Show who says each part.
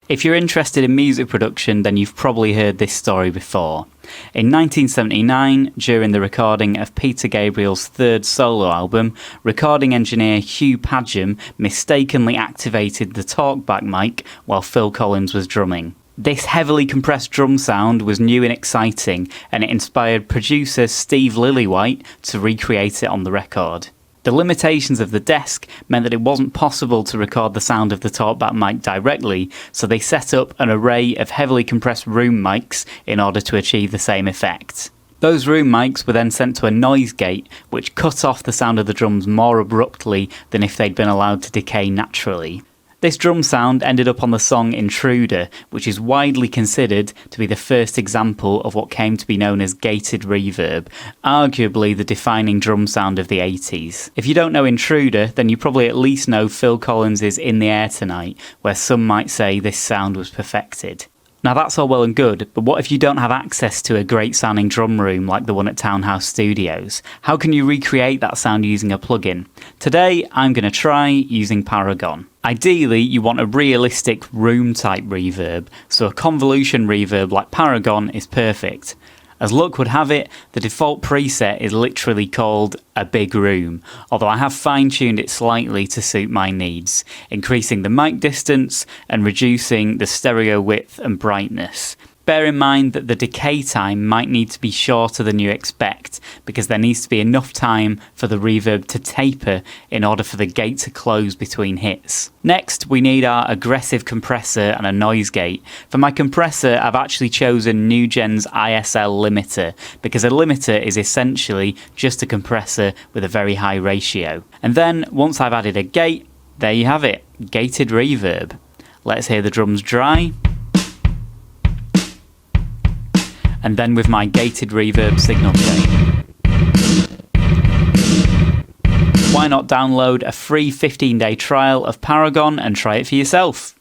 Speaker 1: If you're interested in music production, then you've probably heard this story before. In 1979, during the recording of Peter Gabriel's third solo album, recording engineer Hugh Padgham mistakenly activated the talkback mic while Phil Collins was drumming. This heavily compressed drum sound was new and exciting, and it inspired producer Steve Lillywhite to recreate it on the record. The limitations of the desk meant that it wasn't possible to record the sound of the talkback mic directly, so they set up an array of heavily compressed room mics in order to achieve the same effect. Those room mics were then sent to a noise gate, which cut off the sound of the drums more abruptly than if they'd been allowed to decay naturally. This drum sound ended up on the song Intruder, which is widely considered to be the first example of what came to be known as gated reverb, arguably the defining drum sound of the 80s. If you don't know Intruder, then you probably at least know Phil Collins' In the Air Tonight, where some might say this sound was perfected. Now that's all well and good, but what if you don't have access to a great sounding drum room like the one at Townhouse Studios? How can you recreate that sound using a plugin? Today I'm going to try using Paragon. Ideally, you want a realistic room type reverb, so a convolution reverb like Paragon is perfect. As luck would have it, the default preset is literally called a big room, although I have fine-tuned it slightly to suit my needs, increasing the mic distance and reducing the stereo width and brightness. Bear in mind that the decay time might need to be shorter than you expect, because there needs to be enough time for the reverb to taper in order for the gate to close between hits. Next, we need our aggressive compressor and a noise gate. For my compressor, I've actually chosen NewGen's ISL limiter, because a limiter is essentially just a compressor with a very high ratio. And then, once I've added a gate, there you have it, gated reverb. Let's hear the drums dry. And then with my gated reverb signal chain. Why not download a free 15-day trial of Paragon and try it for yourself?